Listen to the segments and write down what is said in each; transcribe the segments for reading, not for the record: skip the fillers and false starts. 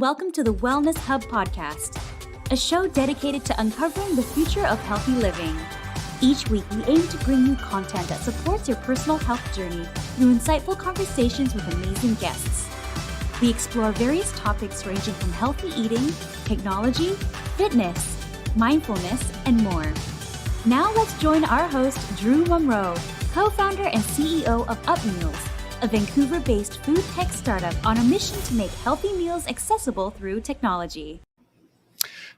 and welcome to the Wellness Hub podcast, a show dedicated to uncovering the future of healthy living. Each week, we aim to bring you content that supports your personal health journey through insightful conversations with amazing guests. We explore various topics ranging from healthy eating, technology, fitness, mindfulness, and more. Now let's join our host, Drew Munro, co-founder and CEO of UpMeals, a Vancouver-based food tech startup on a mission to make healthy meals accessible through technology.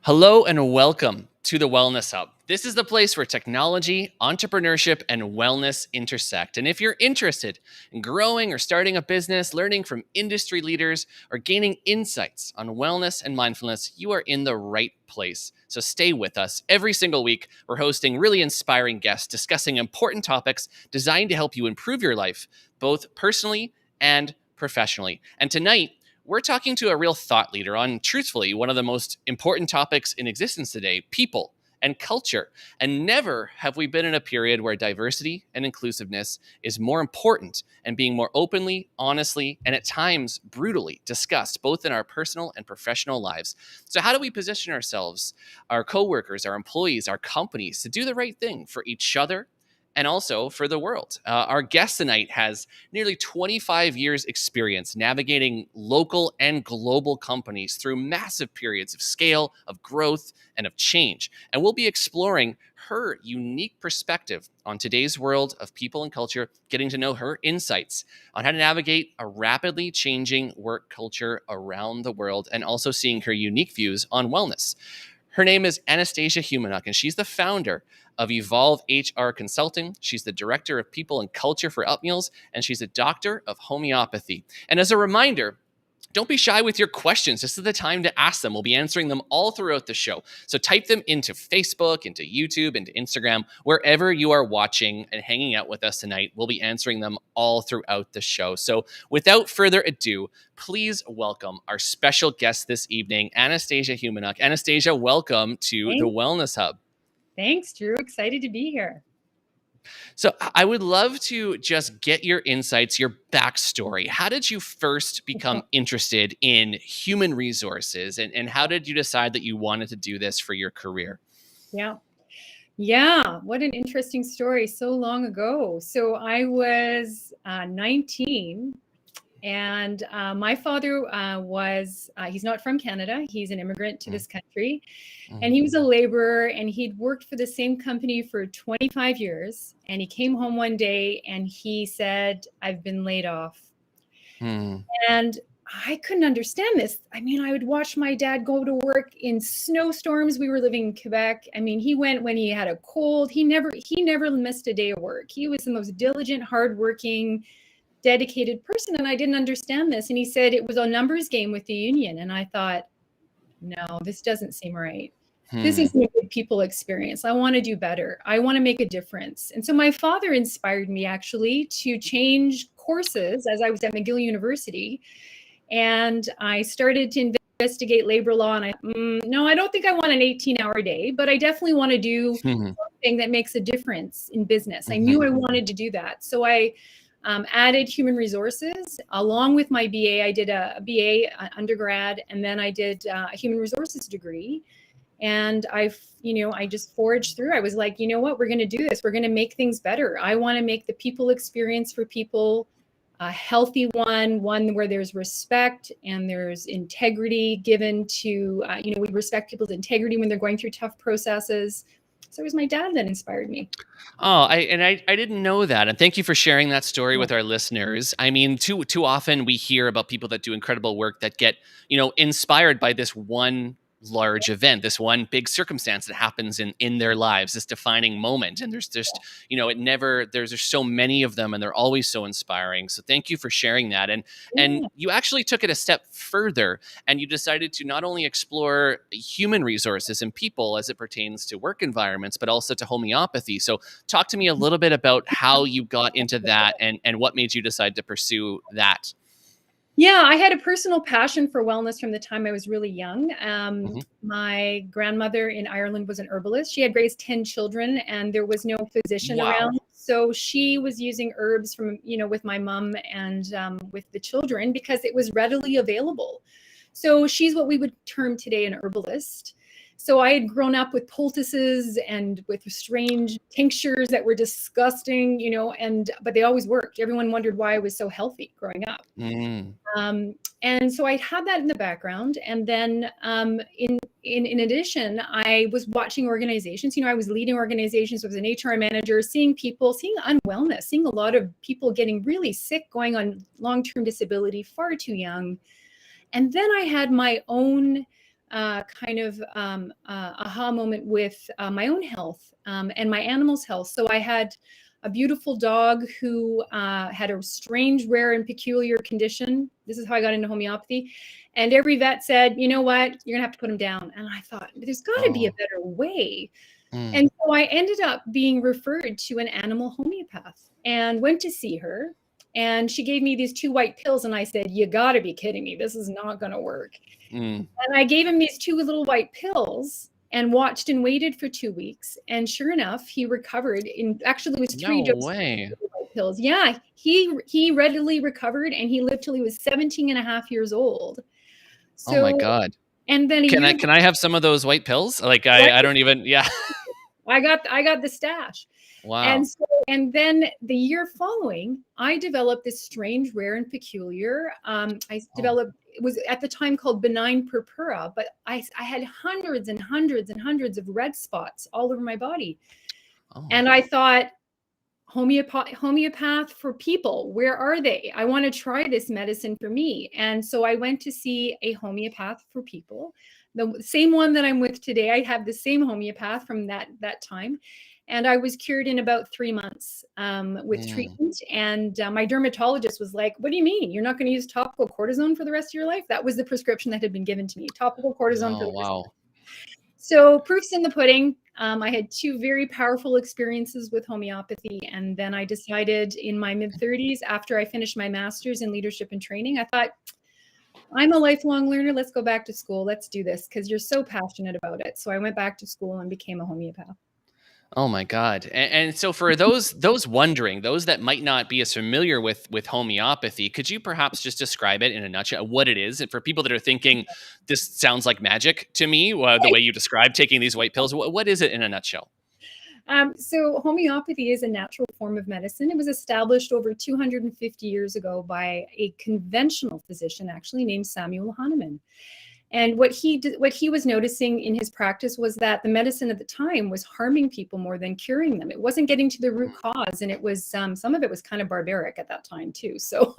Hello and welcome to the Wellness Hub. This is the place where technology, entrepreneurship, and wellness intersect. And if you're interested in growing or starting a business, learning from industry leaders, or gaining insights on wellness and mindfulness, you are in the right place. So stay with us. Every single week, we're hosting really inspiring guests discussing important topics designed to help you improve your life, both personally and professionally. And tonight, we're talking to a real thought leader on, truthfully, one of the most important topics in existence today, people and culture. And never have we been in a period where diversity and inclusiveness is more important and being more openly, honestly, and at times brutally discussed, both in our personal and professional lives. So how do we position ourselves, our coworkers, our employees, our companies to do the right thing for each other and also for the world? Our guest tonight has nearly 25 years experience navigating local and global companies through massive periods of scale, of growth, and of change. And we'll be exploring her unique perspective on today's world of people and culture, getting to know her insights on how to navigate a rapidly changing work culture around the world, and also seeing her unique views on wellness. Her name is Anastasia Humenuk, and she's the founder of Evolve HR Consulting. She's the director of people and culture for UpMeals, and she's a doctor of homeopathy. And as a reminder, don't be shy with your questions. This is the time to ask them. We'll be answering them all throughout the show. So type them into Facebook, into YouTube, into Instagram, wherever you are watching and hanging out with us tonight. We'll be answering them all throughout the show. So without further ado, please welcome our special guest this evening, Anastasia Humenuk. Anastasia, welcome to the Wellness Hub. Thanks, Drew. Excited to be here. So I would love to just get your insights, your backstory. How did you first become interested in human resources, and how did you decide that you wanted to do this for your career? Yeah. What an interesting story. So long ago. So I was 19. And my father he's not from Canada. He's an immigrant to this country. And he was a laborer, and he'd worked for the same company for 25 years. And he came home one day and he said, "I've been laid off." And I couldn't understand this. I mean, I would watch my dad go to work in snowstorms. We were living in Quebec. I mean, he went when he had a cold. He never missed a day of work. He was the most diligent, hardworking, dedicated person, and I didn't understand this. And he said it was a numbers game with the union. And I thought, no, this doesn't seem right. This isn't a good people experience. I want to do better. I want to make a difference. And so my father inspired me actually to change courses as I was at McGill University. And I started to investigate labor law. And I don't think I want an 18-hour day, but I definitely want to do something that makes a difference in business. I knew I wanted to do that. So I added human resources along with my BA. I did a BA undergrad, and then I did a human resources degree. And I just forged through. I was like, you know what, we're going to do this. We're going to make things better. I want to make the people experience for people a healthy one where there's respect and there's integrity given to, we respect people's integrity when they're going through tough processes. So it was my dad that inspired me. Oh, I didn't know that. And thank you for sharing that story with our listeners. I mean, too often we hear about people that do incredible work that get, inspired by this one large event, this one big circumstance that happens in their lives, this defining moment. And there's just, there's so many of them, and they're always so inspiring. So thank you for sharing that. And you actually took it a step further, and you decided to not only explore human resources and people as it pertains to work environments, but also to homeopathy. So talk to me a little bit about how you got into that and what made you decide to pursue that. Yeah, I had a personal passion for wellness from the time I was really young. My grandmother in Ireland was an herbalist. She had raised 10 children, and there was no physician around. So she was using herbs from, with my mom and with the children because it was readily available. So she's what we would term today an herbalist. So I had grown up with poultices and with strange tinctures that were disgusting, but they always worked. Everyone wondered why I was so healthy growing up. Mm. And so I had that in the background. And then in addition, I was watching organizations. I was leading organizations, was an HR manager, seeing unwellness, seeing a lot of people getting really sick, going on long-term disability, far too young. And then I had my own aha moment with my own health and my animals' health. So I had a beautiful dog who had a strange, rare, and peculiar condition. This is how I got into homeopathy. And every vet said, you know what, you're gonna have to put him down. And I thought, there's gotta be a better way. And so I ended up being referred to an animal homeopath and went to see her. And she gave me these 2 white pills. And I said, you gotta be kidding me. This is not gonna work. And I gave him these 2 little white pills and watched and waited for 2 weeks. And sure enough, he recovered. Actually, it was 3 doses of white pills. Yeah, he readily recovered, and he lived till he was 17 and a half years old. So, oh my God. And then can I have some of those white pills? Like I don't even, yeah. I got the stash. Wow. And then the year following, I developed this strange, rare, and peculiar. It was at the time called benign purpura, but I had hundreds and hundreds and hundreds of red spots all over my body. And I thought, homeopath for people, where are they? I want to try this medicine for me. And so I went to see a homeopath for people, the same one that I'm with today. I have the same homeopath from that time. And I was cured in about 3 months with treatment. And my dermatologist was like, what do you mean? You're not going to use topical cortisone for the rest of your life? That was the prescription that had been given to me, topical cortisone for the rest of your life. So proof's in the pudding. I had 2 very powerful experiences with homeopathy. And then I decided in my mid-30s, after I finished my master's in leadership and training, I thought, I'm a lifelong learner. Let's go back to school. Let's do this because you're so passionate about it. So I went back to school and became a homeopath. Oh my God. And so for those wondering, those that might not be as familiar with homeopathy, could you perhaps just describe it in a nutshell, what it is? And for people that are thinking, this sounds like magic to me, the way you describe taking these white pills, what is it in a nutshell? So homeopathy is a natural form of medicine. It was established over 250 years ago by a conventional physician, actually named Samuel Hahnemann. And what he was noticing in his practice was that the medicine at the time was harming people more than curing them. It wasn't getting to the root cause, and it was some of it was kind of barbaric at that time too. So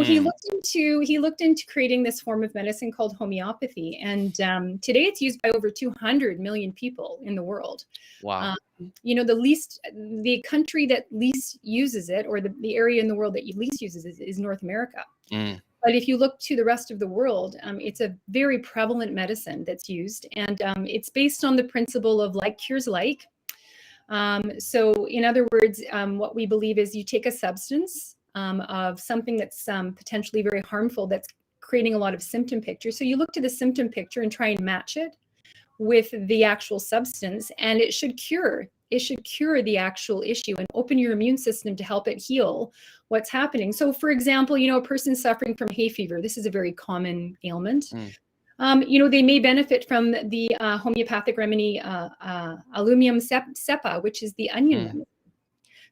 he looked into creating this form of medicine called homeopathy, and today it's used by over 200 million people in the world. Wow. The country that least uses it, or the area in the world that least uses it, is North America. But if you look to the rest of the world, it's a very prevalent medicine that's used. And it's based on the principle of like cures like. So in other words, what we believe is you take a substance of something that's potentially very harmful, that's creating a lot of symptom picture. So you look to the symptom picture and try and match it with the actual substance, and it should cure the actual issue and open your immune system to help it heal what's happening. So for example, a person suffering from hay fever, this is a very common ailment. They may benefit from the homeopathic remedy Allumium cepa, which is the onion remedy.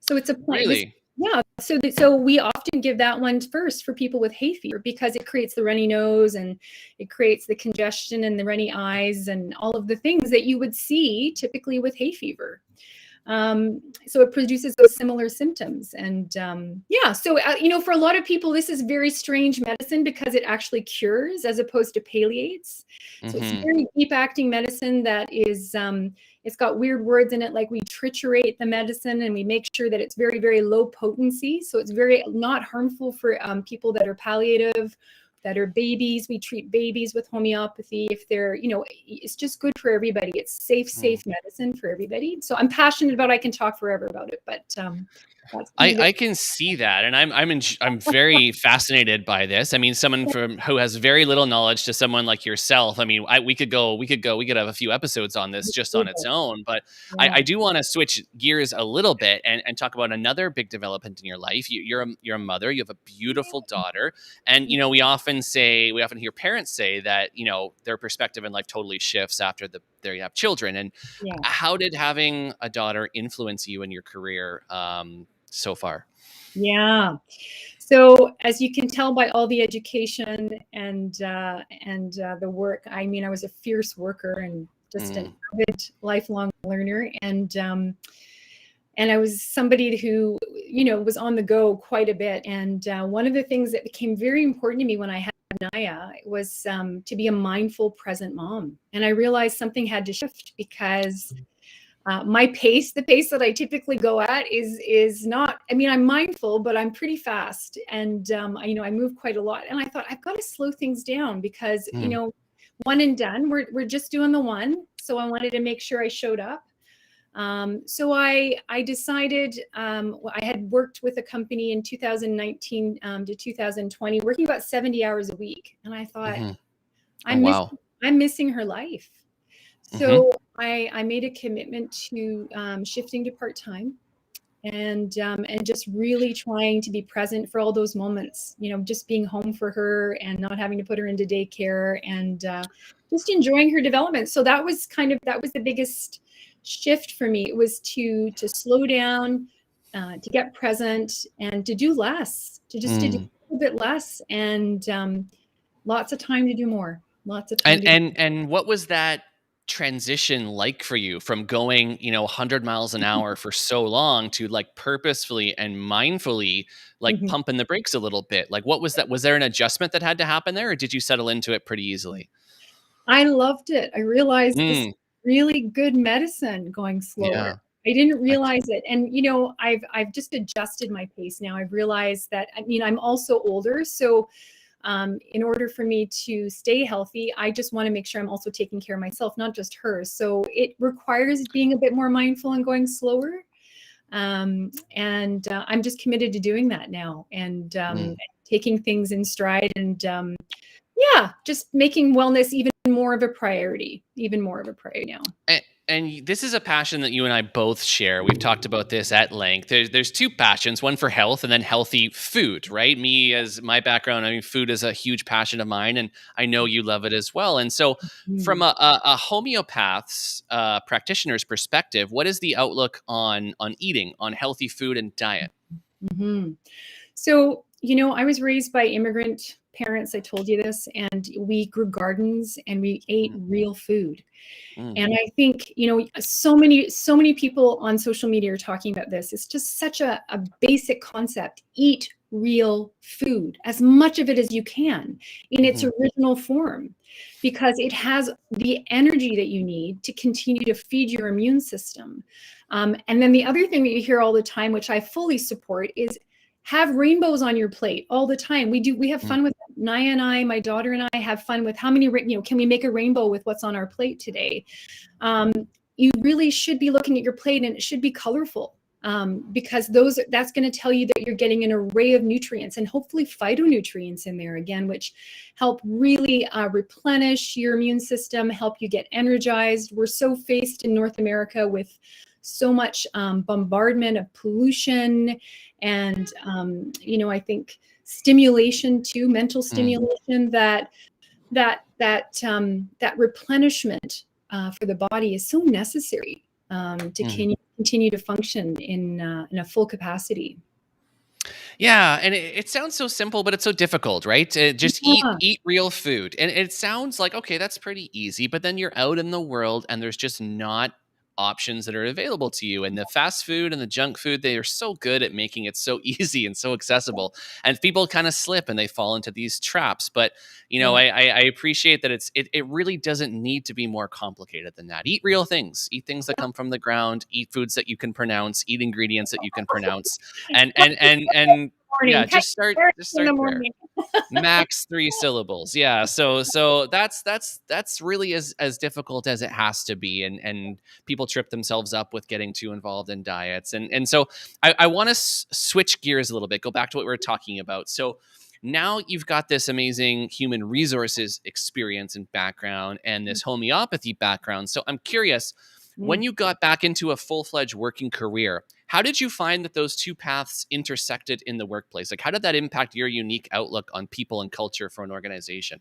So it's a plant. Really? Yeah. So we often give that one first for people with hay fever because it creates the runny nose and it creates the congestion and the runny eyes and all of the things that you would see typically with hay fever. So it produces those similar symptoms. And for a lot of people, this is very strange medicine because it actually cures as opposed to palliates. So it's very deep acting medicine that is, it's got weird words in it, like we triturate the medicine and we make sure that it's very, very low potency. So it's very not harmful for people that are palliative, that are babies. We treat babies with homeopathy if they're, it's just good for everybody. It's safe medicine for everybody. So I'm passionate about it. I can talk forever about it, but I can see that, and I'm very fascinated by this. I mean, someone who has very little knowledge to someone like yourself. I mean, we could have a few episodes on this just on its own. But yeah. I do want to switch gears a little bit and talk about another big development in your life. You're a mother. You have a beautiful daughter, and we often often hear parents say that, their perspective in life totally shifts after they have children. And Yeah. how did having a daughter influence you in your career so far? Yeah. So as you can tell by all the education and the work, I mean, I was a fierce worker and just an avid lifelong learner. And I was somebody who, was on the go quite a bit. And one of the things that became very important to me when I had Naya was to be a mindful, present mom. And I realized something had to shift because my pace, the pace that I typically go at is not, I mean, I'm mindful, but I'm pretty fast. And, I move quite a lot. And I thought, I've got to slow things down because, one and done, we're just doing the one. So I wanted to make sure I showed up. So I decided, I had worked with a company in 2019 to 2020, working about 70 hours a week. And I thought, I'm missing her life. So I made a commitment to shifting to part-time and just really trying to be present for all those moments, just being home for her and not having to put her into daycare and just enjoying her development. So that was the biggest shift for me. It was to slow down, to get present and to do less, to do a little bit less and lots of time to do more. Lots of time. And what was that transition like for you from going 100 miles an hour for so long to like purposefully and mindfully like pumping the brakes a little bit? Like, what was that? Was there an adjustment that had to happen there, or did you settle into it pretty easily? I loved it. I realized this really good medicine going slower. Yeah. I didn't realize it. And, I've just adjusted my pace now. I've realized that, I'm also older. So in order for me to stay healthy, I just want to make sure I'm also taking care of myself, not just her. So it requires being a bit more mindful and going slower. I'm just committed to doing that now and taking things in stride and just making wellness even more of a priority now. And this is a passion that you and I both share. We've talked about this at length. There's two passions, one for health and then healthy food, right? Me, as my background, I mean, food is a huge passion of mine, and I know you love it as well. And so from a homeopath's practitioner's perspective, what is the outlook on eating, on healthy food and diet? So, I was raised by immigrant parents. I told you this, and we grew gardens and we ate real food. And I think, so many people on social media are talking about this. It's just such a basic concept. Eat real food, as much of it as you can in its original form, because it has the energy that you need to continue to feed your immune system. And then the other thing that you hear all the time, which I fully support, is have rainbows on your plate all the time. We have fun with them. Naya and I, my daughter and I have fun with how many, can we make a rainbow with what's on our plate today? You really should be looking at your plate and it should be colorful because that's going to tell you that you're getting an array of nutrients and hopefully phytonutrients in there again, which help really replenish your immune system, help you get energized. We're so faced in North America with so much bombardment of pollution and, I think stimulation too, mental stimulation that replenishment for the body is so necessary to continue to function in a full capacity. Yeah, and it sounds so simple, but it's so difficult, right? To just eat real food. And it sounds like, okay, that's pretty easy, but then you're out in the world and there's just not options that are available to you. And the fast food and the junk food, they are so good at making it so easy and so accessible. And people kind of slip and they fall into these traps. But, I appreciate that it really doesn't need to be more complicated than that. Eat real things, eat things that come from the ground, eat foods that you can pronounce, eat ingredients that you can pronounce. And yeah, just start there. Max 3 syllables. Yeah. So that's really as difficult as it has to be. And people trip themselves up with getting too involved in diets. And so I want to switch gears a little bit, go back to what we were talking about. So now you've got this amazing human resources experience and background and this homeopathy background. So I'm curious, When you got back into a full-fledged working career, how did you find that those two paths intersected in the workplace? Like, how did that impact your unique outlook on people and culture for an organization?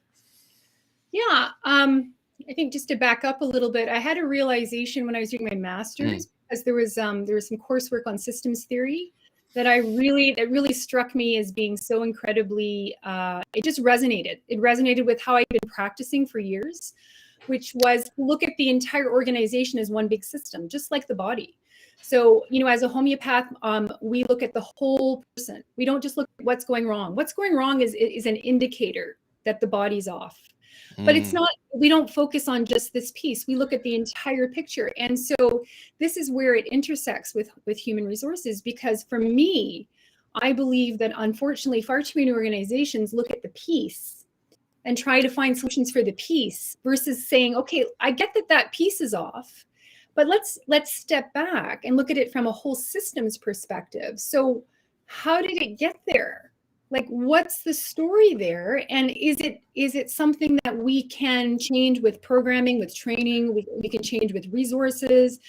Yeah, I think just to back up a little bit, I had a realization when I was doing my master's, because there was some coursework on systems theory that really struck me as being so incredibly, it just resonated. It resonated with how I've been practicing for years, which was to look at the entire organization as one big system, just like the body. So, as a homeopath, we look at the whole person. We don't just look at what's going wrong. What's going wrong is an indicator that the body's off. But it's not, we don't focus on just this piece. We look at the entire picture. And so this is where it intersects with human resources, because for me, I believe that unfortunately far too many organizations look at the piece and try to find solutions for the piece versus saying, okay, I get that piece is off, but let's step back and look at it from a whole systems perspective. So how did it get there? Like, what's the story there? And is it something that we can change with programming, with training? We can change with resources.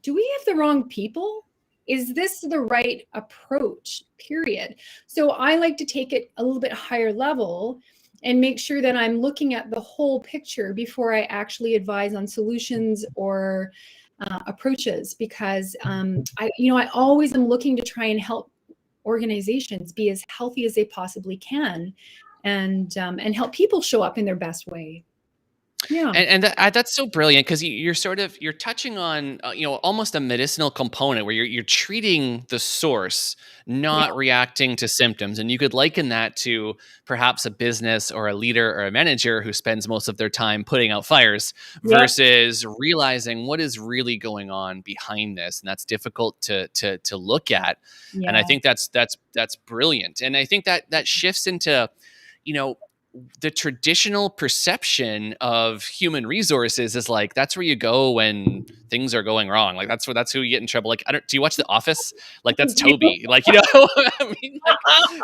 Do we have the wrong people? Is this the right approach, period? So I like to take it a little bit higher level and make sure that I'm looking at the whole picture before I actually advise on solutions or approaches, because I always am looking to try and help organizations be as healthy as they possibly can, and help people show up in their best way. Yeah. And that's so brilliant, because you're touching on almost a medicinal component where you're treating the source, not reacting to symptoms. And you could liken that to perhaps a business or a leader or a manager who spends most of their time putting out fires versus realizing what is really going on behind this, and that's difficult to look at. And I think that's brilliant. And I think that shifts into the traditional perception of human resources is like, that's where you go when things are going wrong. Like that's who you get in trouble. Like, do you watch The Office? Like, that's Toby. Like, I mean, like,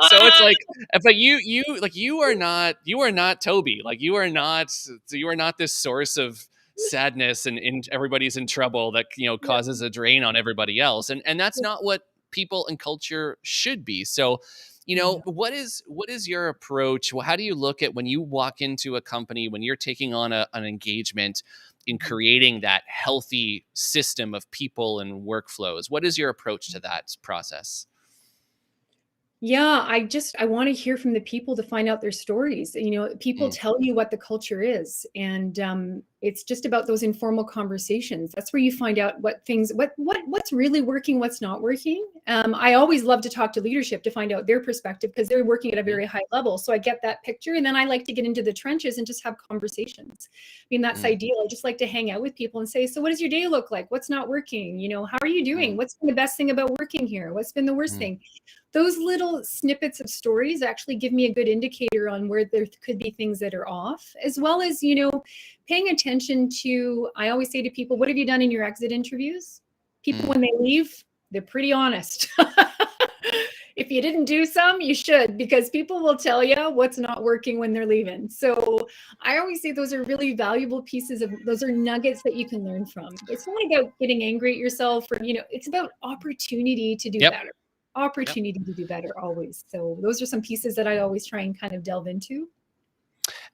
so it's like, but you are not Toby. Like, you are not this source of sadness and everybody's in trouble that, causes a drain on everybody else. And that's not what people and culture should be. So, what is your approach? Well, how do you look at when you walk into a company, when you're taking on an engagement in creating that healthy system of people and workflows? What is your approach to that process? Yeah, I want to hear from the people to find out their stories. People tell you what the culture is, and it's just about those informal conversations. That's where you find out what's really working, what's not working. I always love to talk to leadership to find out their perspective, because they're working at a very high level. So I get that picture, and then I like to get into the trenches and just have conversations. I mean, that's ideal. I just like to hang out with people and say, so what does your day look like? What's not working? How are you doing? What's been the best thing about working here? What's been the worst thing? Those little snippets of stories actually give me a good indicator on where there could be things that are off, as well as, paying attention to, I always say to people, what have you done in your exit interviews? People, when they leave, they're pretty honest. If you didn't do some, you should, because people will tell you what's not working when they're leaving. So I always say those are really valuable pieces those are nuggets that you can learn from. It's not about getting angry at yourself, or, it's about opportunity to do better. Opportunity to do better always. So those are some pieces that I always try and kind of delve into.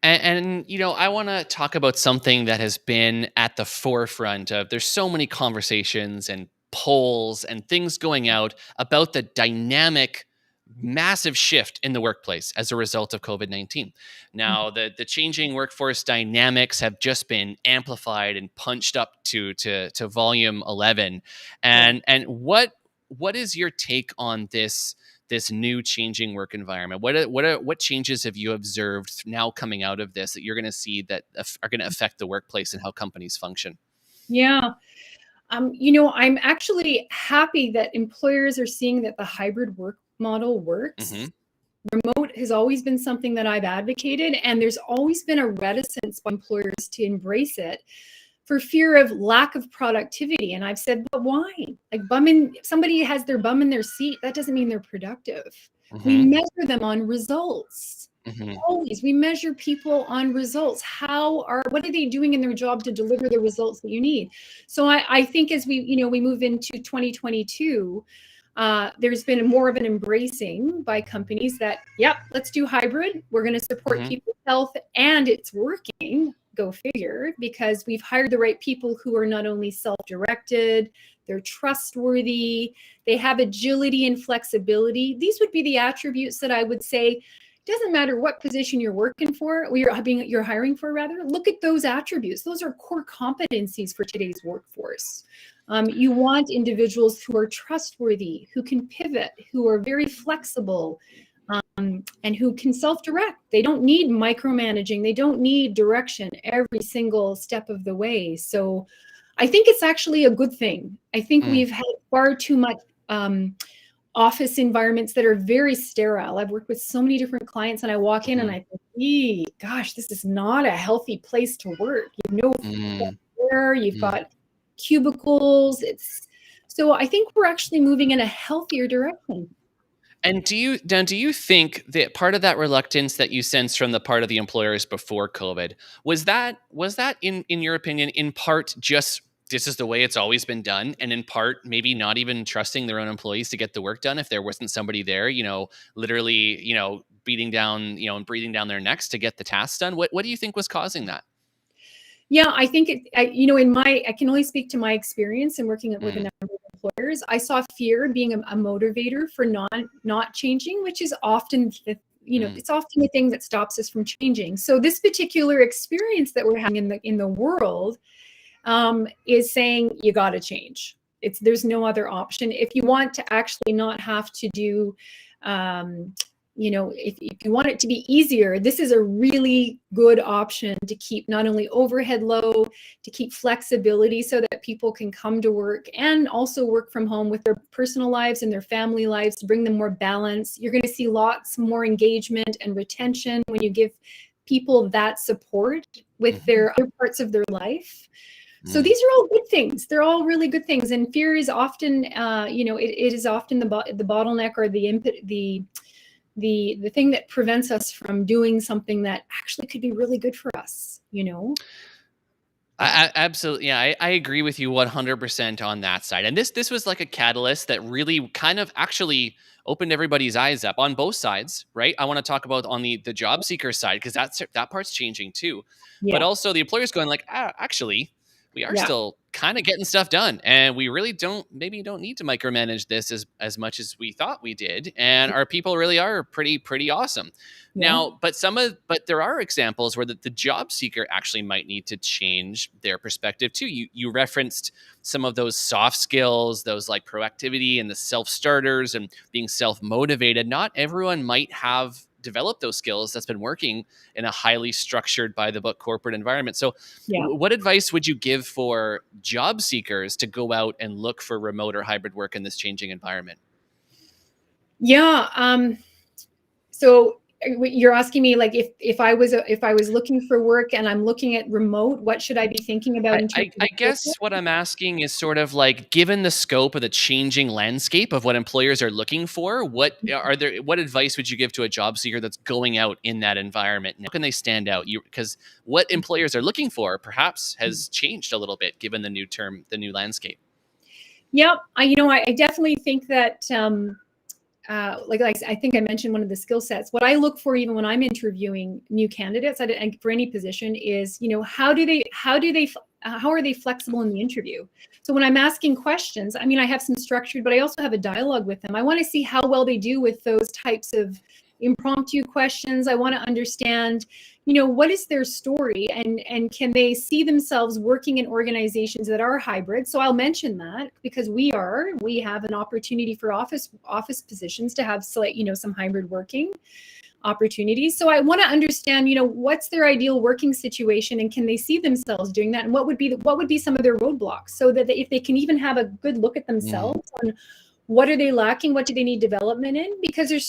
And I want to talk about something that has been at the forefront of, there's so many conversations and polls and things going out about the dynamic, massive shift in the workplace as a result of COVID-19. Now, the changing workforce dynamics have just been amplified and punched up to volume 11. And what is your take on this new changing work environment? What changes have you observed now coming out of this that you're going to see that are going to affect the workplace and how companies function? Yeah. I'm actually happy that employers are seeing that the hybrid work model works. Remote has always been something that I've advocated, and there's always been a reticence by employers to embrace it for fear of lack of productivity. And I've said, but why? Like, if somebody has their bum in their seat, that doesn't mean they're productive. We measure them on results. Mhm. Always. We measure people on results. What are they doing in their job to deliver the results that you need? So I think as we move into 2022, there's been more of an embracing by companies that, yep, let's do hybrid. We're going to support Mhm. people's health, and it's working. Go figure, because we've hired the right people who are not only self-directed, they're trustworthy, they have agility and flexibility. These would be the attributes that I would say, doesn't matter what position you're working for, or you're hiring for, rather, look at those attributes. Those are core competencies for today's workforce. You want individuals who are trustworthy, who can pivot, who are very flexible, and who can self-direct. They don't need micromanaging. They don't need direction every single step of the way. So I think it's actually a good thing. I think Mm. we've had far too much office environments that are very sterile. I've worked with so many different clients, and I walk in and I think, gosh, this is not a healthy place to work. You know, Mm. there you've got cubicles. So I think we're actually moving in a healthier direction. And do you think that part of that reluctance that you sense from the part of the employers before COVID was that in your opinion in part just this is the way it's always been done, and in part maybe not even trusting their own employees to get the work done if there wasn't somebody there, literally, beating down, and breathing down their necks to get the tasks done? What do you think was causing that? Yeah, I think I can only speak to my experience in working with a number of employers. I saw fear being a motivator for not changing, which is often it's often the thing that stops us from changing. So this particular experience that we're having in the world is saying you got to change. There's no other option if you want to actually not have to do. If you want it to be easier, this is a really good option to keep not only overhead low, to keep flexibility so that people can come to work and also work from home with their personal lives and their family lives to bring them more balance. You're going to see lots more engagement and retention when you give people that support with their other parts of their life. So these are all good things. They're all really good things. And fear is often, it is often the bottleneck or the input, the thing that prevents us from doing something that actually could be really good for us. I absolutely, yeah, I agree with you 100% on that side. And this was like a catalyst that really kind of actually opened everybody's eyes up on both sides, right? I want to talk about on the job seeker side because that part's changing too, but Yeah. also the employers going like, actually, we are Yeah. still kind of getting stuff done, and we really don't need to micromanage this as much as we thought we did, and our people really are pretty awesome. Yeah. Now, but there are examples where the job seeker actually might need to change their perspective too. You referenced some of those soft skills, those like proactivity and the self-starters and being self-motivated. Not everyone might have developed those skills that's been working in a highly structured by the book corporate environment. So Yeah. what advice would you give for job seekers to go out and look for remote or hybrid work in this changing environment? Yeah. So you're asking me, like, if I was looking for work and I'm looking at remote, what should I be thinking about in terms I of guess what I'm asking is sort of like, given the scope of the changing landscape of what employers are looking for, what advice would you give to a job seeker that's going out in that environment? How can they stand out? Because what employers are looking for perhaps has changed a little bit given the new landscape. Yeah, I definitely think that like I think I mentioned one of the skill sets. What I look for even when I'm interviewing new candidates for any position is, how are they flexible in the interview? So when I'm asking questions, I mean, I have some structured, but I also have a dialogue with them. I want to see how well they do with those types of impromptu questions. I want to understand, what is their story, and can they see themselves working in organizations that are hybrid? So I'll mention that because we have an opportunity for office positions to have some hybrid working opportunities. So I want to understand, what's their ideal working situation, and can they see themselves doing that, and what would be some of their roadblocks, so that if they can even have a good look at themselves on what are they lacking, what do they need development in, because there's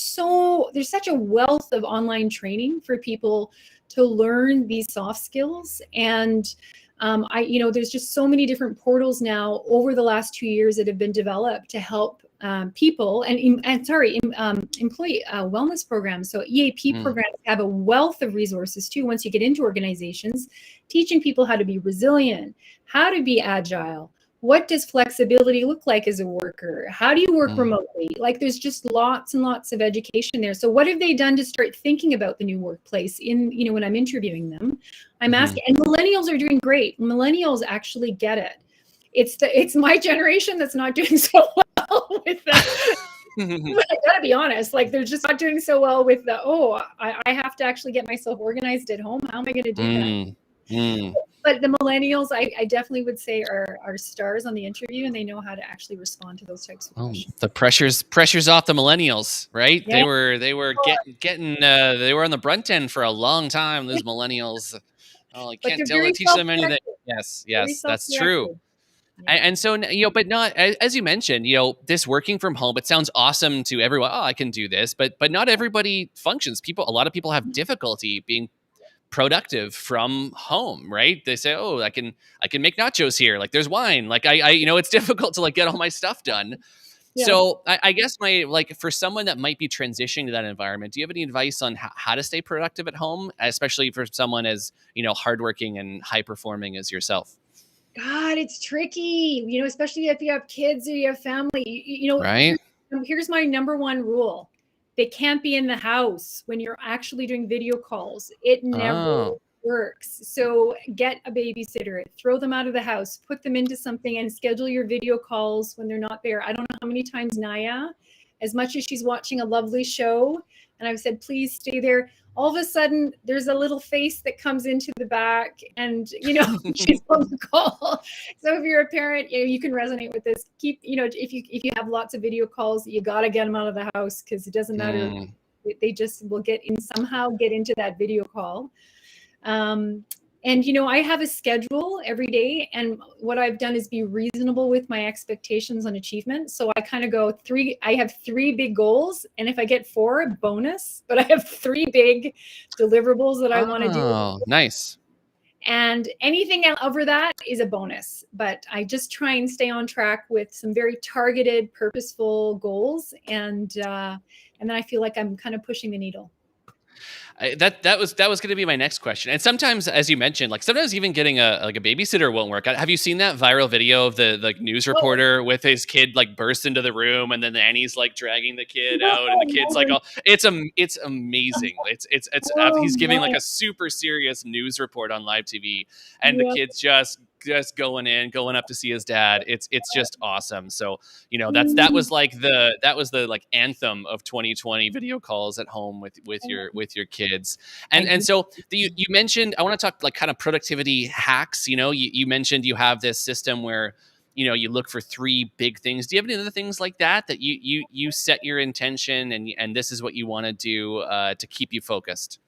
such a wealth of online training for people to learn these soft skills. And there's just so many different portals now over the last 2 years that have been developed to help people and employee wellness programs. So EAP programs have a wealth of resources too. Once you get into organizations, teaching people how to be resilient, how to be agile. What does flexibility look like as a worker? How do you work remotely? Like there's just lots and lots of education there. So what have they done to start thinking about the new workplace when I'm interviewing them, I'm asking, and millennials are doing great. Millennials actually get it. It's my generation that's not doing so well with that. I gotta be honest, like they're just not doing so well with I have to actually get myself organized at home. How am I going to do that? But the millennials, I definitely would say are stars on the interview, and they know how to actually respond to those types of questions. The pressure's off the millennials, right? Yeah. They were they were on the brunt end for a long time. Those millennials, I can't teach them anything. Yes, that's true. Yeah. And so, but not, as you mentioned, this working from home, it sounds awesome to everyone. Oh, I can do this, but not everybody functions. A lot of people have difficulty being productive from home, right? They say, oh, I can make nachos here. Like there's wine. Like I it's difficult to get all my stuff done. Yeah. So I guess for someone that might be transitioning to that environment, do you have any advice on how to stay productive at home, especially for someone as, hardworking and high performing as yourself? God, it's tricky, especially if you have kids or you have family, right? Here's my number one rule. They can't be in the house when you're actually doing video calls. It never works. So get a babysitter, throw them out of the house, put them into something and schedule your video calls when they're not there. I don't know how many times Naya, as much as she's watching a lovely show, and I've said, please stay there. All of a sudden, there's a little face that comes into the back and, she's on the call. So if you're a parent, you can resonate with this. Keep, if you have lots of video calls, you got to get them out of the house because it doesn't matter. They just will somehow get into that video call. And, I have a schedule every day. And what I've done is be reasonable with my expectations on achievement. So I kind of go I have 3 big goals. And if I get 4, bonus, but I have 3 big deliverables that I want to do. Oh, nice. And anything over that is a bonus. But I just try and stay on track with some very targeted, purposeful goals. And then I feel like I'm kind of pushing the needle. That was going to be my next question. And sometimes, as you mentioned, sometimes even getting a babysitter won't work. Have you seen that viral video of the news reporter with his kid burst into the room and then the nanny's dragging the kid out and the kid's it's amazing. He's giving a super serious news report on live TV and the kid's just going up to see his dad. It's just awesome. So that was the anthem of 2020 video calls at home with your kids. And so you mentioned, I want to talk kind of productivity hacks. You mentioned you have this system where you look for 3 big things. Do you have any other things like that you set your intention and this is what you want to do to keep you focused?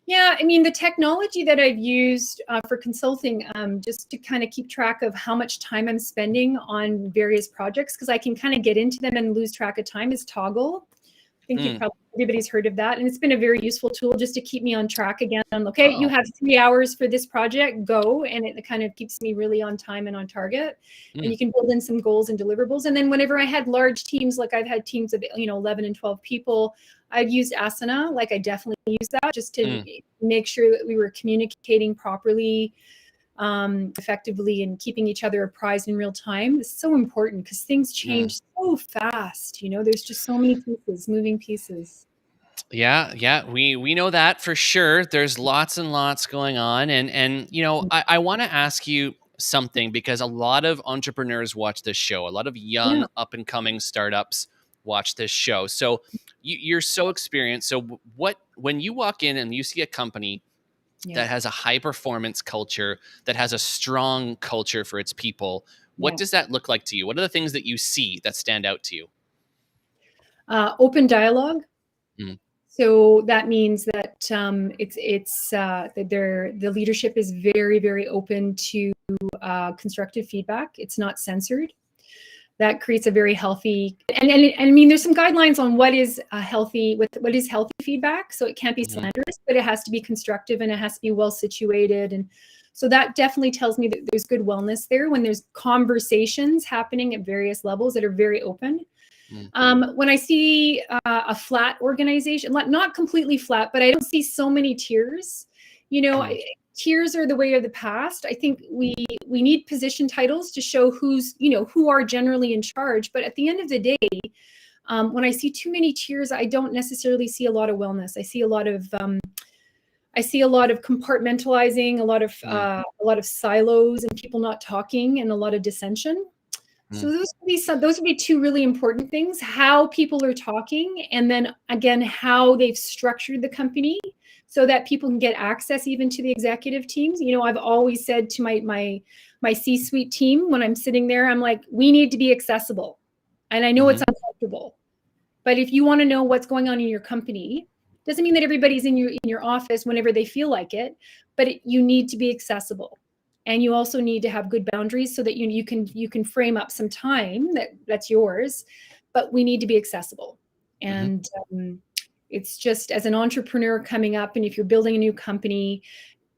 Yeah, I mean, the technology that I've used for consulting, just to kind of keep track of how much time I'm spending on various projects, because I can kind of get into them and lose track of time, is Toggle. I think everybody's heard of that. And it's been a very useful tool just to keep me on track again. You have 3 hours for this project, go. And it kind of keeps me really on time and on target. And you can build in some goals and deliverables. And then whenever I had large teams, I've had teams of 11 and 12 people, I've used Asana. I definitely use that just to make sure that we were communicating properly, effectively, and keeping each other apprised in real time. It's so important because things change so fast. There's just so many moving pieces. Yeah, we know that for sure. There's lots and lots going on, and I want to ask you something because a lot of entrepreneurs watch this show. A lot of young up and coming startups watch this show. So you're so experienced. So when you walk in and you see a company that has a high performance culture, that has a strong culture for its people, what does that look like to you? What are the things that you see that stand out to you? Open dialogue. So that means that the leadership is very, very open to constructive feedback. It's not censored. That creates a very healthy, and I mean, there's some guidelines on what is healthy feedback. So it can't be slanderous, but it has to be constructive and it has to be well situated. And So that definitely tells me that there's good wellness there when there's conversations happening at various levels that are very open. When I see a flat organization, not completely flat, but I don't see so many tiers, tiers are the way of the past. I think we need position titles to show who are generally in charge. But at the end of the day, when I see too many tiers, I don't necessarily see a lot of wellness. I see a lot of compartmentalizing, a lot of silos and people not talking, and a lot of dissension. So those would be two really important things: how people are talking, and then again how they've structured the company so that people can get access even to the executive teams. I've always said to my C-suite team when I'm sitting there, I'm like, we need to be accessible. And I know it's uncomfortable, but if you want to know what's going on in your company, doesn't mean that everybody's in your office whenever they feel like it, but you need to be accessible. And you also need to have good boundaries so that you can frame up some time that's yours, but we need to be accessible. And it's just, as an entrepreneur coming up, and if you're building a new company,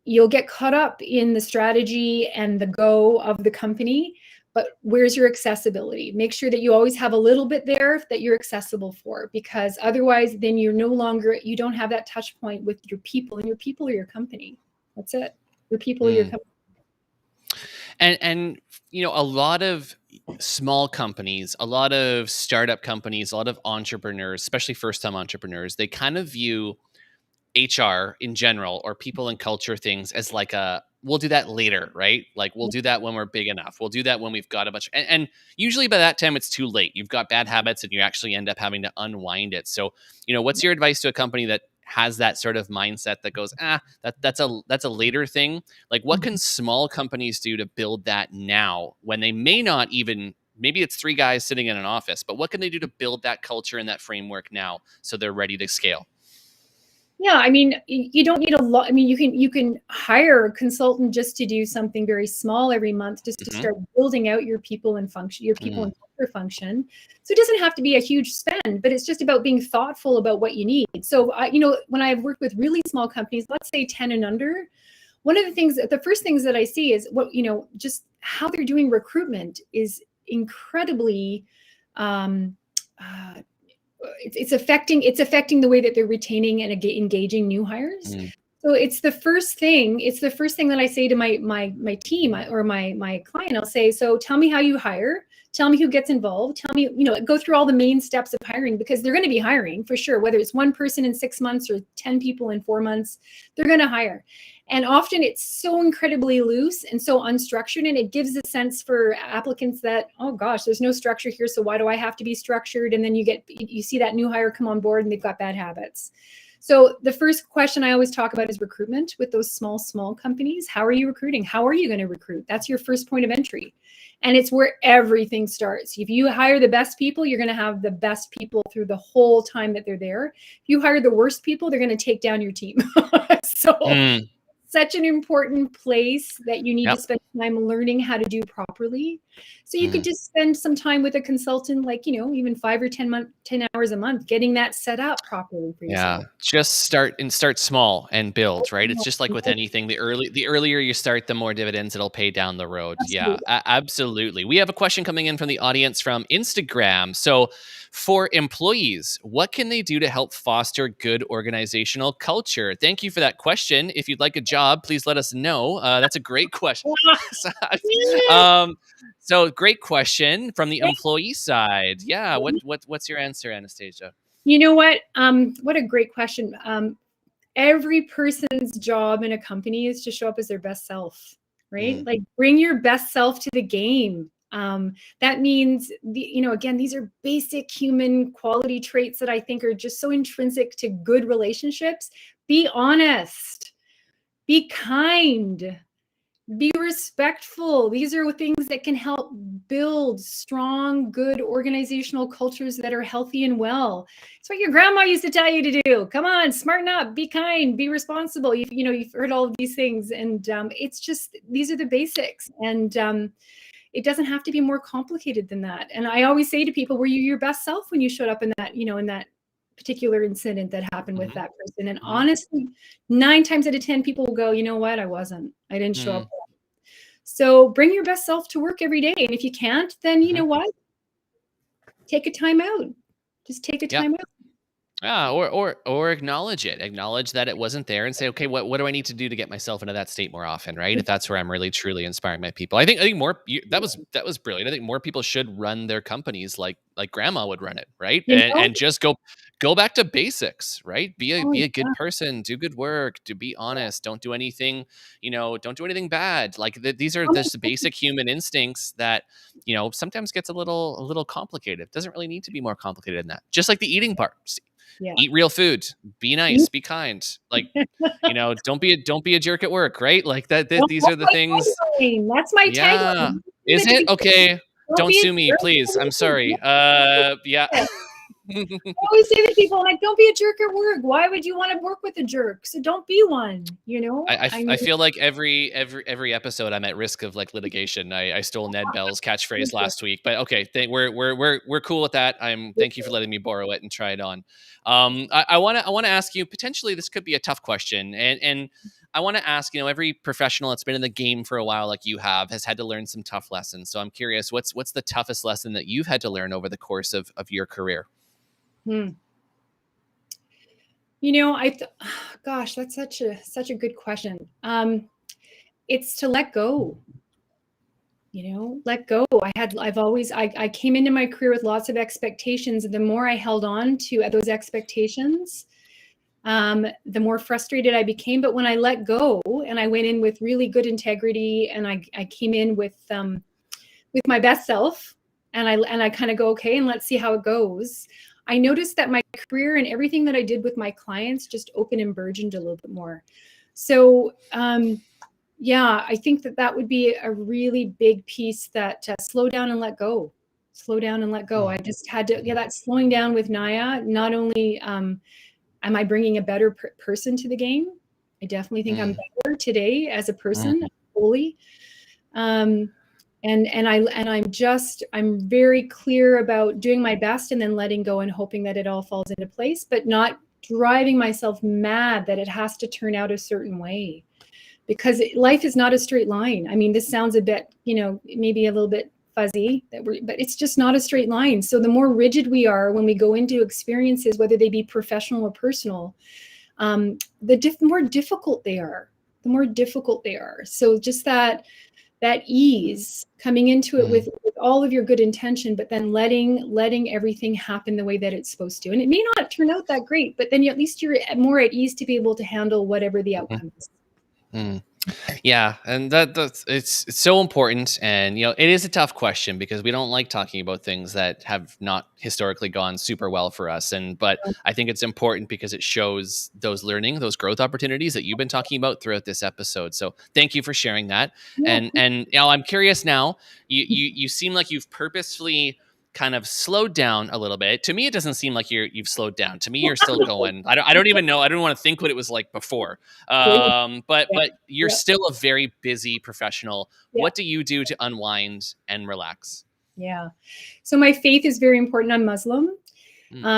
you'll get caught up in the strategy and the go of the company, but where's your accessibility? Make sure that you always have a little bit there that you're accessible for, because otherwise then you don't have that touch point with your people, and your people are your company. That's it. Your people are your company. And a lot of small companies, a lot of startup companies, a lot of entrepreneurs, especially first-time entrepreneurs, they kind of view HR in general, or people and culture things, as like we'll do that later, right? Like we'll do that when we're big enough. We'll do that when we've got a bunch. And usually by that time, it's too late. You've got bad habits and you actually end up having to unwind it. So, what's your advice to a company that has that sort of mindset that goes, that's a later thing? Like, what can small companies do to build that now when they may not even, maybe it's 3 guys sitting in an office, but what can they do to build that culture and that framework now so they're ready to scale? Yeah, I mean, you don't need a lot. I mean, you can hire a consultant just to do something very small every month, just to start building out your people and function, your people and culture function. So it doesn't have to be a huge spend, but it's just about being thoughtful about what you need. So, when I've worked with really small companies, let's say 10 and under, the first things that I see is just how they're doing recruitment is incredibly, it's affecting the way that they're retaining and engaging new hires. So it's the first thing that I say to my team or my client. I'll say, so tell me how you hire, tell me who gets involved, tell me, go through all the main steps of hiring, because they're going to be hiring for sure, whether it's 1 person in 6 months or 10 people in 4 months, they're going to hire. And often it's so incredibly loose and so unstructured, and it gives a sense for applicants that, oh gosh, there's no structure here, so why do I have to be structured? And then you see that new hire come on board and they've got bad habits. So the first question I always talk about is recruitment with those small companies. How are you recruiting? How are you going to recruit? That's your first point of entry. And it's where everything starts. If you hire the best people, you're going to have the best people through the whole time that they're there. If you hire the worst people, they're going to take down your team. So such an important place that you need to spend time learning how to do properly. So you could just spend some time with a consultant, like, even 5 or 10 hours a month, getting that set up properly for yourself. Yeah, just start small and build, right? It's just like with anything. The earlier you start, the more dividends it'll pay down the road. Absolutely. Yeah, absolutely. We have a question coming in from the audience from Instagram. So, for employees, what can they do to help foster good organizational culture? Thank you for that question. If you'd like a job, please let us know. That's a great question. So great question from the employee side. Yeah. What's your answer, Anastasia? You know what? What a great question. Every person's job in a company is to show up as their best self, right? Like, bring your best self to the game. That means, again, these are basic human quality traits that I think are just so intrinsic to good relationships. Be honest, be kind, be respectful. These are things that can help build strong, good organizational cultures that are healthy and well. It's what your grandma used to tell you to do. Come on, smarten up, be kind, be responsible. You've heard all of these things, and it's just, these are the basics. And it doesn't have to be more complicated than that. And I always say to people, were you your best self when you showed up in that, in that particular incident that happened with Mhm. that person. And Mhm. honestly, 9 times out of 10 people will go, you know what, I didn't show Mm. up. So bring your best self to work every day. And if you can't, then you Mhm. know what? Take a time out. Just take a Yeah. time out. Yeah, or acknowledge it. Acknowledge that it wasn't there and say, okay, what do I need to do to get myself into that state more often, right? If that's where I'm really truly inspiring my people. I think that was brilliant. I think more people should run their companies like grandma would run it, right? You And know? and just go back to basics, right? Be a Oh, be a yeah. good person, do good work, to be honest, don't do anything, don't do anything bad. Like these are Oh, my just basic human instincts that sometimes gets a little complicated. It doesn't really need to be more complicated than that. Just like the eating part. yeah. Eat real food, be nice, be kind, like don't be a jerk at work, right? Like Well, these are that's the my things. tagline. That's my Yeah. tagline. Is it okay? Don't Don't be a sue me, jerk. please. I'm sorry. Yeah. I always say to people, like, don't be a jerk at work. Why would you want to work with a jerk? So don't be one, you know? I feel like every episode I'm at risk of like litigation. I stole Ned Bell's catchphrase last week, but okay, we're cool with that. Thank you for letting me borrow it and try it on. I want to ask you, potentially this could be a tough question, and I want to ask, every professional that's been in the game for a while like you have has had to learn some tough lessons. So I'm curious, what's the toughest lesson that you've had to learn over the course of your career? Hmm. Gosh, that's such a good question. It's to let go. Let go. I came into my career with lots of expectations, and the more I held on to those expectations, the more frustrated I became. But when I let go and I went in with really good integrity, and I came in with my best self, and I kind of go, okay, and let's see how it goes. I noticed that my career and everything that I did with my clients just opened and burgeoned a little bit more. So yeah, I think that would be a really big piece, that slow down and let go. Slow down and let go. I just had to get that slowing down with Naya. Not only am I bringing a better person to the game, I definitely think I'm better today as a person, fully. I'm very clear about doing my best and then letting go and hoping that it all falls into place, but not driving myself mad that it has to turn out a certain way, because life is not a straight line. I mean, this sounds a bit, maybe a little bit fuzzy, but it's just not a straight line. So the more rigid we are when we go into experiences, whether they be professional or personal, the more difficult they are. So just that ease coming into it with all of your good intention, but then letting everything happen the way that it's supposed to. And it may not turn out that great, but then at least you're more at ease to be able to handle whatever the outcome is. Yeah, and that's it's so important, and it is a tough question because we don't like talking about things that have not historically gone super well for us, but I think it's important because it shows those growth opportunities that you've been talking about throughout this episode. So thank you for sharing that. Yeah. And I'm curious now. You seem like you've purposefully kind of slowed down a little bit. To me, it doesn't seem like you've slowed down. To me, you're still going. I don't even know. I don't want to think what it was like before. But you're still a very busy professional. Yeah. What do you do to unwind and relax? Yeah. So my faith is very important. I'm Muslim.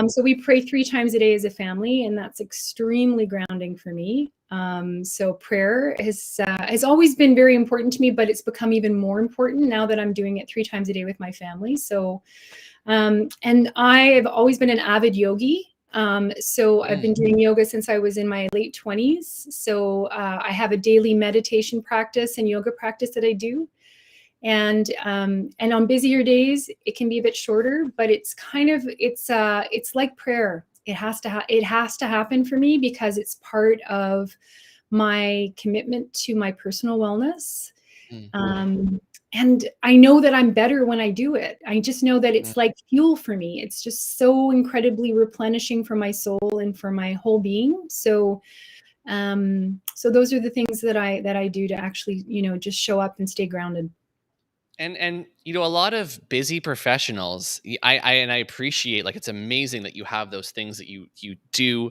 So we pray 3 times a day as a family, and that's extremely grounding for me. So prayer has always been very important to me, but it's become even more important now that I'm doing it 3 times a day with my family. So, and I have always been an avid yogi. So I've been doing yoga since I was in my late 20s. So I have a daily meditation practice and yoga practice that I do. And on busier days, it can be a bit shorter, but it's like prayer. It has to happen for me because it's part of my commitment to my personal wellness. And I know that I'm better when I do it. I just know that it's like fuel for me. It's just so incredibly replenishing for my soul and for my whole being. So those are the things that I do to actually, just show up and stay grounded. And a lot of busy professionals, I appreciate, like, it's amazing that you have those things that you do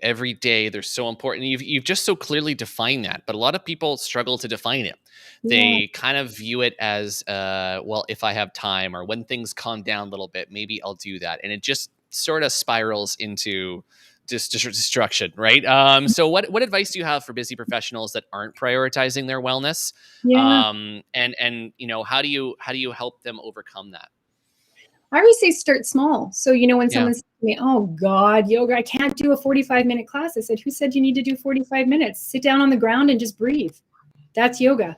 every day. They're so important. You've just so clearly defined that, but a lot of people struggle to define it. They kind of view it as well, if I have time or when things calm down a little bit, maybe I'll do that. And it just sort of spirals into destruction, right? So what advice do you have for busy professionals that aren't prioritizing their wellness? Yeah. And how do you help them overcome that? I always say start small. So, when Yeah. someone says to me, oh God, yoga, I can't do a 45-minute class. I said, who said you need to do 45 minutes? Sit down on the ground and just breathe. That's yoga.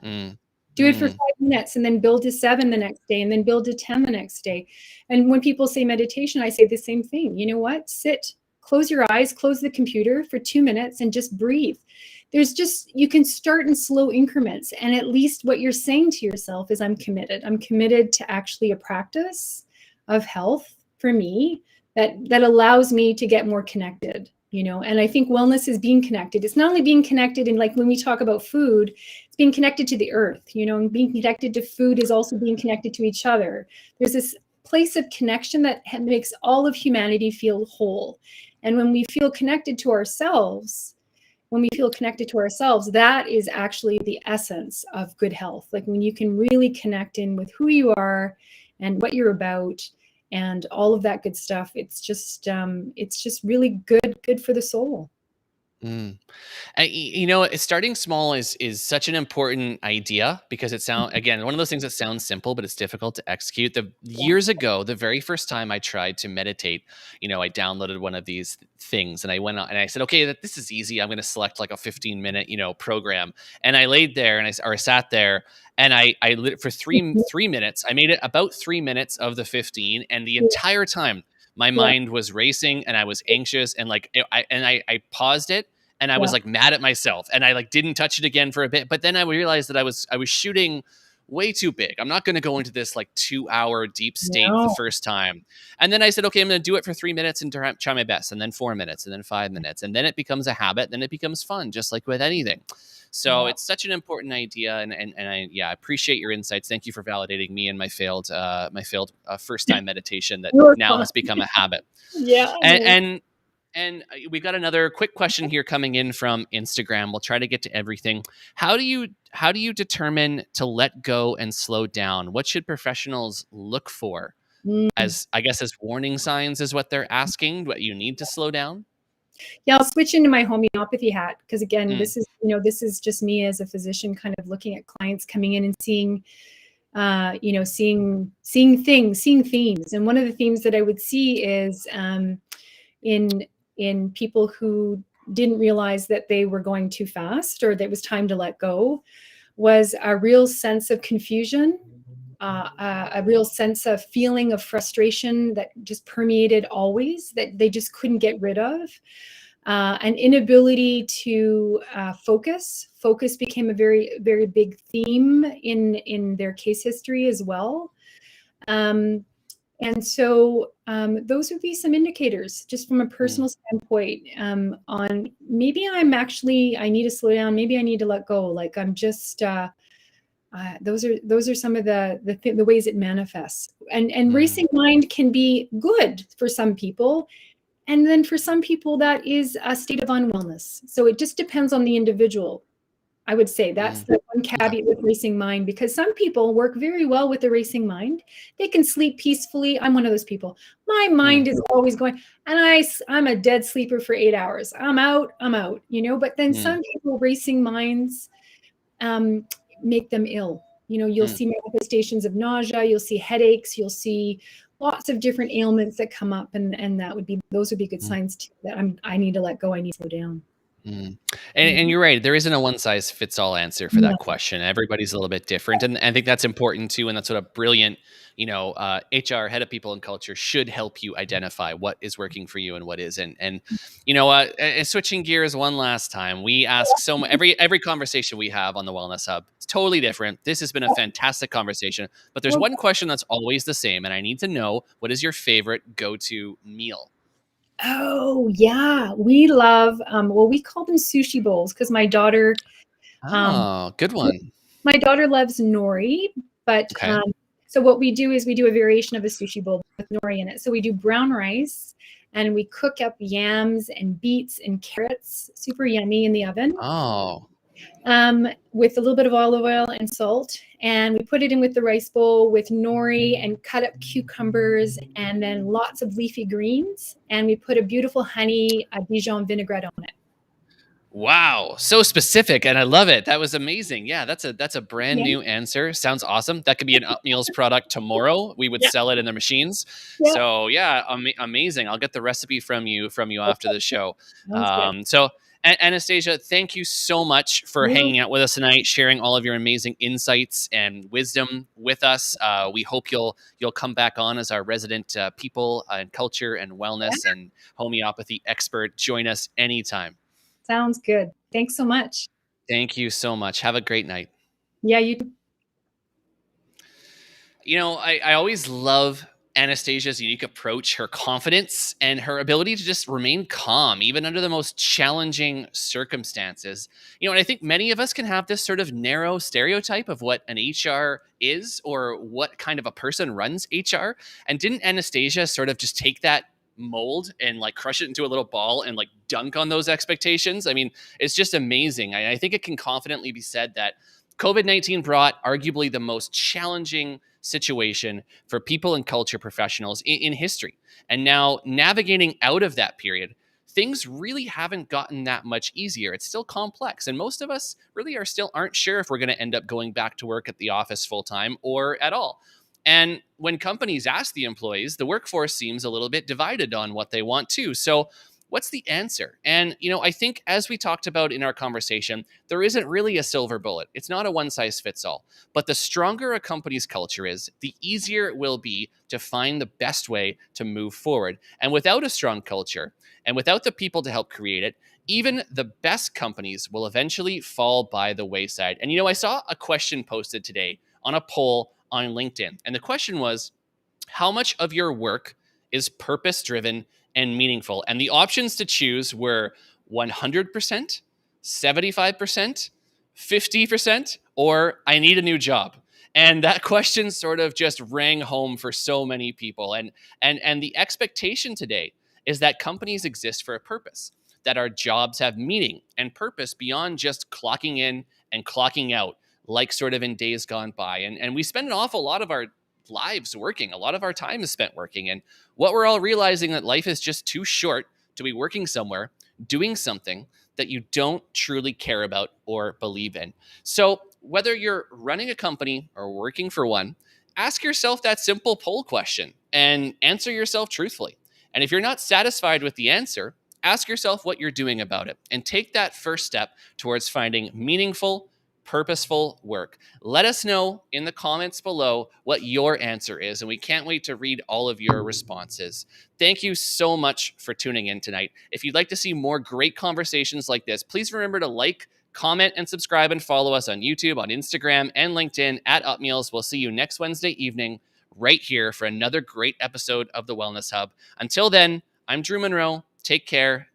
Do it for 5 minutes and then build to 7 the next day and then build to 10 the next day. And when people say meditation, I say the same thing. You know what? Sit, close your eyes, close the computer for 2 minutes and just breathe. You can start in slow increments. And at least what you're saying to yourself is, I'm committed. I'm committed to actually a practice of health for me that allows me to get more connected. And I think wellness is being connected. It's not only being connected in, like, when we talk about food, it's being connected to the earth, and being connected to food is also being connected to each other. There's this place of connection that makes all of humanity feel whole. And when we feel connected to ourselves, that is actually the essence of good health. Like when you can really connect in with who you are and what you're about and all of that good stuff, it's just really good for the soul. Starting small is such an important idea, because it sounds, again, one of those things that sounds simple, but it's difficult to execute. Years ago, the very first time I tried to meditate, I downloaded one of these things and I went on and I said, okay, this is easy. I'm going to select like a 15-minute, program. And I laid there and I sat there and I lit it for three minutes. I made it about 3 minutes of the 15. And the entire time my mind was racing and I was anxious and I paused it. And I was like mad at myself, and I like didn't touch it again for a bit. But then I realized that I was shooting way too big. I'm not going to go into this like 2-hour deep state the first time. And then I said, okay, I'm going to do it for 3 minutes and try my best, and then 4 minutes, and then 5 minutes, and then it becomes a habit. Then it becomes fun, just like with anything. So it's such an important idea, and I appreciate your insights. Thank you for validating me and my failed first time meditation that now has become a habit. And we've got another quick question here coming in from Instagram. We'll try to get to everything. How do you determine to let go and slow down? What should professionals look for as warning signs is what they're asking, what you need to slow down? Yeah, I'll switch into my homeopathy hat, because again, this is just me as a physician kind of looking at clients coming in and seeing seeing themes. And one of the themes that I would see is in people who didn't realize that they were going too fast or that it was time to let go, was a real sense of confusion, a real sense of feeling of frustration that just permeated always, that they just couldn't get rid of, an inability to focus. Focus became a very, very big theme in their case history as well. And so those would be some indicators, just from a personal standpoint, on maybe I need to slow down. Maybe I need to let go. Like I'm just, those are some of the ways it manifests. And racing mind can be good for some people. And then for some people that is a state of unwellness. So it just depends on the individual. I would say that's the one caveat with racing mind, because some people work very well with the racing mind. They can sleep peacefully. I'm one of those people. My mind is always going, and I'm a dead sleeper for 8 hours. I'm out, but then some people, racing minds make them ill. You'll see manifestations of nausea, you'll see headaches, you'll see lots of different ailments that come up, and those would be good signs too, that I need to let go, I need to slow down. And you're right. There isn't a one size fits all answer for that question. Everybody's a little bit different. And I think that's important too. And that's what a brilliant, HR, head of people and culture, should help you identify what is working for you and what isn't. And, switching gears one last time, we ask every conversation we have on the Wellness Hub, it's totally different. This has been a fantastic conversation, but there's one question that's always the same. And I need to know, what is your favorite go-to meal? Oh yeah, we love we call them sushi bowls, because my daughter good one. My daughter loves nori, but so what we do is we do a variation of a sushi bowl with nori in it. So we do brown rice and we cook up yams and beets and carrots, super yummy, in the oven. with a little bit of olive oil and salt. And we put it in with the rice bowl with nori and cut up cucumbers and then lots of leafy greens. And we put a beautiful honey Dijon vinaigrette on it. Wow, so specific, and I love it. That was amazing. Yeah, that's a brand Yeah. new answer. Sounds awesome. That could be an UpMeals product tomorrow. We would sell it in the machines. Yeah. So yeah, amazing. I'll get the recipe from you after the show. Sounds good. So Anastasia, thank you so much for hanging out with us tonight, sharing all of your amazing insights and wisdom with us. We hope you'll come back on as our resident people and culture and wellness and homeopathy expert. Join us anytime. Sounds good. Thanks so much. Thank you so much. Have a great night. Yeah, you too. You know, I always love Anastasia's unique approach, her confidence, and her ability to just remain calm, even under the most challenging circumstances. You know, and I think many of us can have this sort of narrow stereotype of what an HR is or what kind of a person runs HR. And didn't Anastasia sort of just take that mold and like crush it into a little ball and like dunk on those expectations? I mean, it's just amazing. I think it can confidently be said that COVID-19 brought arguably the most challenging situation for people and culture professionals in history. And now navigating out of that period, things really haven't gotten that much easier. It's still complex. And most of us really aren't sure if we're going to end up going back to work at the office full time or at all. And when companies ask the employees, the workforce seems a little bit divided on what they want to. So what's the answer? And, you know, I think as we talked about in our conversation, there isn't really a silver bullet. It's not a one size fits all. But the stronger a company's culture is, the easier it will be to find the best way to move forward. And without a strong culture and without the people to help create it, even the best companies will eventually fall by the wayside. And, you know, I saw a question posted today on a poll on LinkedIn. And the question was, how much of your work is purpose-driven and meaningful? And the options to choose were 100%, 75%, 50%, or I need a new job. And that question sort of just rang home for so many people. And the expectation today is that companies exist for a purpose, that our jobs have meaning and purpose beyond just clocking in and clocking out, like sort of in days gone by. And we spend an awful lot of our lives working. A lot of our time is spent working. And what we're all realizing that life is just too short to be working somewhere, doing something that you don't truly care about or believe in. So whether you're running a company or working for one, ask yourself that simple poll question and answer yourself truthfully. And if you're not satisfied with the answer, ask yourself what you're doing about it and take that first step towards finding meaningful, purposeful work. Let us know in the comments below what your answer is, and we can't wait to read all of your responses. Thank you so much for tuning in tonight. If you'd like to see more great conversations like this, please remember to like, comment, and subscribe and follow us on YouTube, on Instagram, and LinkedIn at UpMeals. We'll see you next Wednesday evening right here for another great episode of the Wellness Hub. Until then, I'm Drew Munro. Take care